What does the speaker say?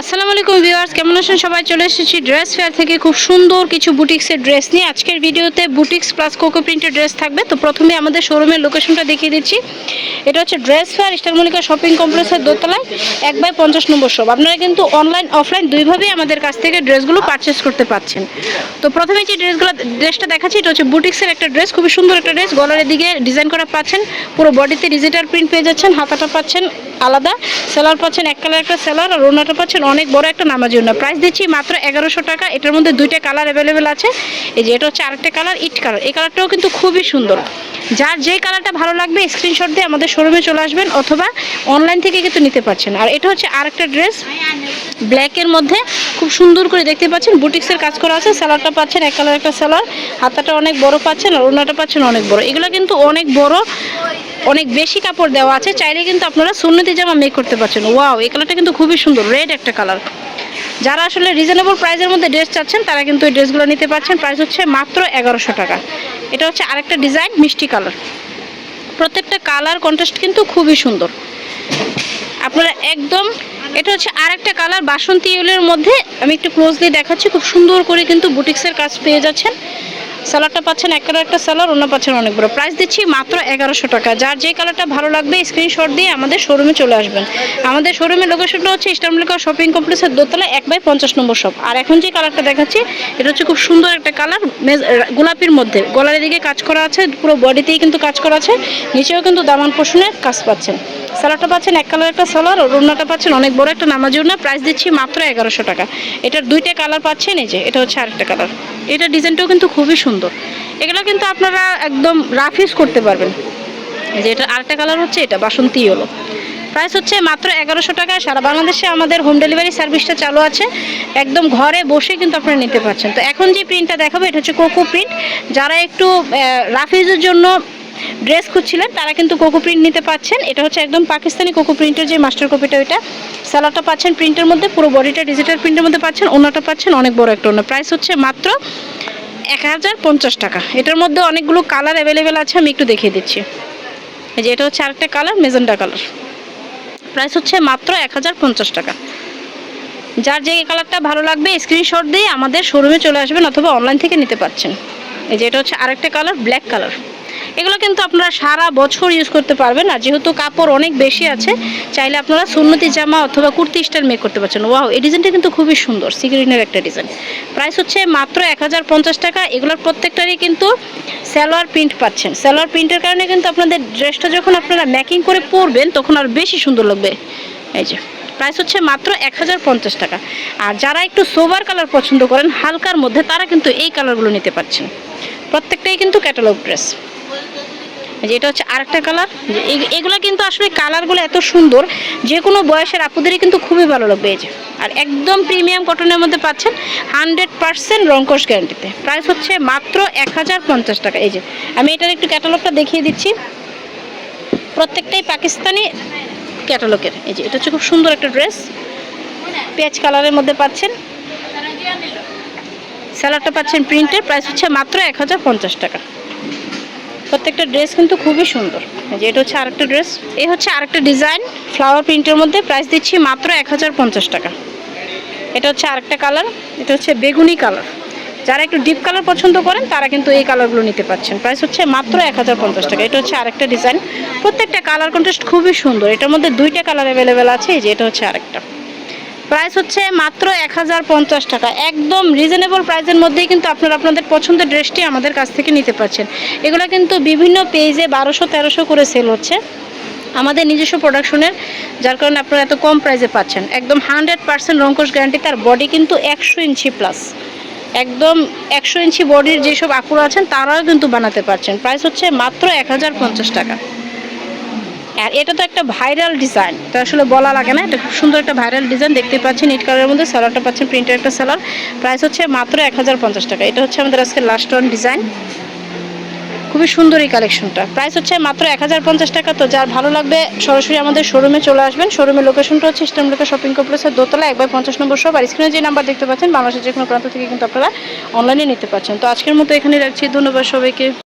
আসসালামু আলাইকুম ভিউয়ার্স, কেমন আছেন সবাই? চলে এসেছি ড্রেস ফেয়ার থেকে খুব সুন্দর কিছু বুটিক্সের ড্রেস নিয়ে। আজকের ভিডিওতে বুটিক্স প্লাস কোকো প্রিন্টের ড্রেস থাকবে। তো প্রথমে আমাদের শোরুমের লোকেশনটা দেখিয়ে দিচ্ছি। এটা হচ্ছে dress fair, star Mallika shopping কমপ্লেক্সের দোতলায় 1/50 নম্বর শপ। আপনারা কিন্তু অনলাইন অফলাইন দুইভাবেই আমাদের কাছ থেকে ড্রেসগুলো পারচেস করতে পারছেন। তো প্রথমে যে ড্রেসটা দেখাচ্ছি, এটা হচ্ছে বুটিক্সের একটা ড্রেস, খুবই সুন্দর একটা ড্রেস। গলার দিকে ডিজাইন করা পাচ্ছেন, পুরো বডিতে ডিজিটাল প্রিন্ট পেয়ে যাচ্ছেন। হাতাটা পাচ্ছেন আলাদা, সেলার পাচ্ছেন এক কালার একটা সেলার, আর ওড়নাটা পাচ্ছেন অনেক বড় একটা নামাজি ওড়না। প্রাইস দিচ্ছি মাত্র 1100 টাকা। এটার মধ্যে দুইটা কালার অ্যাভেলেবেল আছে। এই যে এটা হচ্ছে আরেকটা কালার, ইট কালার। এই কালারটাও কিন্তু খুবই সুন্দর। যার যে কালারটা ভালো লাগবে স্ক্রিনশট দিয়ে আমাদের শোরুমে চলে আসবেন, অথবা অনলাইন থেকে কিন্তু নিতে পারছেন। আর এটা হচ্ছে আরেকটা ড্রেস ব্ল্যাকের মধ্যে, খুব সুন্দর করে দেখতে পাচ্ছেন বুটিক্সের কাজ করা আছে। সেলারটা পাচ্ছেন এক কালার একটা সেলার, হাতাটা অনেক বড় পাচ্ছেন, আর ওড়নাটা পাচ্ছেন অনেক বড়। এগুলো কিন্তু অনেক বড়, অনেক বেশি কাপড় দেওয়া আছে। চাইলে কিন্তু আপনারা সুন্নতি জামা মেক করতে পারছেন। ওয়াও, এই কালারটা কিন্তু খুবই সুন্দর, রেড একটা কালার। যারা আসলে রিজনেবল প্রাইসের মধ্যে ড্রেস চাচ্ছেন তারা কিন্তু এই ড্রেসগুলো নিতে পারছেন। প্রাইস হচ্ছে মাত্র 1100 টাকা। এটা হচ্ছে আরেকটা ডিজাইন, মিষ্টি কালার। প্রত্যেকটা কালার কন্ট্রাস্ট কিন্তু খুবই সুন্দর। আপনারা একদম, এটা হচ্ছে আরেকটা কালার বাসন্তী ইয়েলোর মধ্যে। আমি একটু ক্লোজলি দেখাচ্ছি, খুব সুন্দর করে কিন্তু বুটিক্সের কাজ পেয়ে যাচ্ছেন। সালোয়ারটা পাচ্ছেন এক কালার একটা সালোয়ার, ওড়না পাচ্ছেন অনেক বড়। প্রাইস দিচ্ছি মাত্র 1100 টাকা। যার যে কালারটা ভালো লাগবে স্ক্রিনশট দিয়ে আমাদের শোরুমে চলে আসবেন। আমাদের শোরুমের লোকেশনটা হচ্ছে স্টার মল্লিকা শপিং কমপ্লেক্সের দোতলায় 1/50 নম্বর শপ। আর এখন যে কালারটা দেখাচ্ছি, এটা হচ্ছে খুব সুন্দর একটা কালার, গোলাপির মধ্যে। গলার দিকে কাজ করা আছে, পুরো বডিতেই কিন্তু কাজ করা আছে, নিচেও কিন্তু দামান পোষণের কাজ পাচ্ছেন। সালোয়ারটা পাচ্ছেন এক কালার একটা সালোয়ার, আর ওড়নাটা পাচ্ছেন অনেক বড় একটা নামাজি ওড়না। প্রাইস দিচ্ছি মাত্র 1100 টাকা। এটার দুইটা কালার পাচ্ছেন। এই যে এটা হচ্ছে আরেকটা কালার, এটা ডিজাইনটাও কিন্তু খুবই সুন্দর। এগুলো কিন্তু আপনারা একদম রাফ ইউজ করতে পারবেন। যে এটা আরেকটা কালার হচ্ছে, এটা বাসন্তী ইয়েলো। প্রাইস হচ্ছে মাত্র 1100 টাকা। সারা বাংলাদেশে আমাদের হোম ডেলিভারি সার্ভিসটা চালু আছে। একদম ঘরে বসে কিন্তু আপনারা নিতে পারছেন। তো এখন যে প্রিন্টটা দেখাবো, এটা হচ্ছে কোকো প্রিন্ট। যারা একটু রাফ ইউজের জন্য ড্রেস খুঁজছিলেন তারা কিন্তু কোকো প্রিন্ট নিতে পাচ্ছেন। এটা হচ্ছে একদম পাকিস্তানি কোকো প্রিন্টের যে মাস্টার কপিটা, ওইটা। সালোয়ারটা পাচ্ছেন প্রিন্টের মধ্যে, পুরো বডিটা ডিজিটাল প্রিন্টের মধ্যে পাচ্ছেন। ওড়নাটা পাচ্ছেন অনেক বড় একটা ওড়না। প্রাইস হচ্ছে মাত্র 1050 টাকা। এটার মধ্যে অনেকগুলো কালার অ্যাভেলেবেল আছে, আমি একটু দেখিয়ে দিচ্ছি। এই যে এটা হচ্ছে আরেকটা কালার, মেজেন্ডা কালার। প্রাইস হচ্ছে মাত্র 1050 টাকা। যার যে কালারটা ভালো লাগবে স্ক্রিনশট দিয়ে আমাদের শোরুমে চলে আসবেন, অথবা অনলাইন থেকে নিতে পারছেন। এই যে এটা হচ্ছে আরেকটা কালার, ব্ল্যাক কালার। এগুলো কিন্তু আপনারা সারা বছর ইউজ করতে পারবেন। আর যেহেতু কাপড় অনেক বেশি আছে, চাইলে আপনারা সুন্নতি জামা অথবা কুর্তি স্টাইল মেক করতে পারছেন। ওয়াও, এই ডিজাইনটা কিন্তু খুবই সুন্দর, সিগ্রিনের একটা ডিজাইন। প্রাইস হচ্ছে মাত্র 1050 টাকা। এগুলোর প্রত্যেকটারই কিন্তু সালোয়ার প্রিন্ট পাচ্ছেন। সালোয়ার প্রিন্টের কারণে কিন্তু আপনাদের ড্রেসটা যখন আপনারা মেকিং করে পরবেন তখন আর বেশি সুন্দর লাগবে। এই যে প্রাইস হচ্ছে মাত্র 1050 টাকা। আর যারা একটু সোবার কালার পছন্দ করেন, হালকার মধ্যে, তারা কিন্তু এই কালারগুলো নিতে পারছেন। প্রত্যেকটাই কিন্তু ক্যাটালগ ড্রেস। যেটা হচ্ছে আরেকটা কালার। এগুলো কিন্তু আসলে কালারগুলো এত সুন্দর, যে কোনো বয়সের আপুদেরই কিন্তু খুবই ভালো লাগবে। এই যে, আর একদম প্রিমিয়াম কটনের মধ্যে পাচ্ছেন 100% রংকশ গ্যারান্টিতে। প্রাইস হচ্ছে মাত্র 1050 টাকা। এই যে আমি এটার একটু ক্যাটালগটা দেখিয়ে দিচ্ছি। প্রত্যেকটাই পাকিস্তানি ক্যাটালগের। এই যে এটা হচ্ছে খুব সুন্দর একটা ড্রেস, পেঁয়াজ কালারের মধ্যে পাচ্ছেন। সালোয়ারটা পাচ্ছেন প্রিন্টের। প্রাইস হচ্ছে মাত্র 1050 টাকা। প্রত্যেকটা ড্রেস কিন্তু খুবই সুন্দর। যে এটা হচ্ছে আরেকটা ড্রেস, এই হচ্ছে আরেকটা ডিজাইন ফ্লাওয়ার প্রিন্টের মধ্যে। প্রাইস দিচ্ছি মাত্র 1050 টাকা। এটা হচ্ছে আরেকটা কালার, এটা হচ্ছে বেগুনি কালার। যারা একটু ডিপ কালার পছন্দ করেন তারা কিন্তু এই কালারগুলো নিতে পারছেন। প্রাইস হচ্ছে মাত্র 1050 টাকা। এটা হচ্ছে আরেকটা ডিজাইন, প্রত্যেকটা কালার কন্ট্রাস্ট খুবই সুন্দর। এটার মধ্যে দুইটা কালার অ্যাভেলেবেল আছে। এই যে এটা হচ্ছে আরেকটা। প্রাইস হচ্ছে মাত্র 1050 টাকা। একদম রিজনেবল প্রাইসের মধ্যেই কিন্তু আপনারা আপনাদের পছন্দের ড্রেসটি আমাদের কাছ থেকে নিতে পারছেন। এগুলো কিন্তু বিভিন্ন পেজে 1200-1300 করে সেল হচ্ছে, আমাদের নিজস্ব প্রোডাকশনের, যার কারণে আপনারা এত কম প্রাইসে পাচ্ছেন। একদম 100% রংকশ গ্যারান্টি। তার বডি কিন্তু 100 ইঞ্চি প্লাস, একদম 100 ইঞ্চি বডির যেসব আপুরা আছেন তারাও কিন্তু বানাতে পারছেন। প্রাইস হচ্ছে মাত্র 1050 টাকা। আর এটা তো একটা ভাইরাল ডিজাইন, এটা আসলে বলা লাগে না, এটা খুব সুন্দর একটা ভাইরাল ডিজাইন দেখতে পাচ্ছেন। ইট কালারের মধ্যে সালোয়ারটা পাচ্ছেন প্রিন্টের একটা সালোয়ার। প্রাইস হচ্ছে মাত্র 1050 টাকা। এটা হচ্ছে আমাদের আজকে লাস্ট ওয়ান ডিজাইন, খুবই সুন্দর এই কালেকশনটা। প্রাইস হচ্ছে মাত্র 1050 টাকা। তো যার ভালো লাগবে সরাসরি আমাদের শোরুমে চলে আসবেন। শোরুমের লোকেশনটা হচ্ছে স্টার মল্লিকা শপিং কমপ্লেক্সের দোতলা 1/50 নম্বর শপ। আর স্ক্রিনে যে নাম্বার দেখতে পাচ্ছেন, বাংলাদেশের যে কোনো প্রান্ত থেকে কিন্তু আপনারা অনলাইনে নিতে পারছেন। তো আজকের মতো এখানে রাখছি, ধন্যবাদ সবাইকে।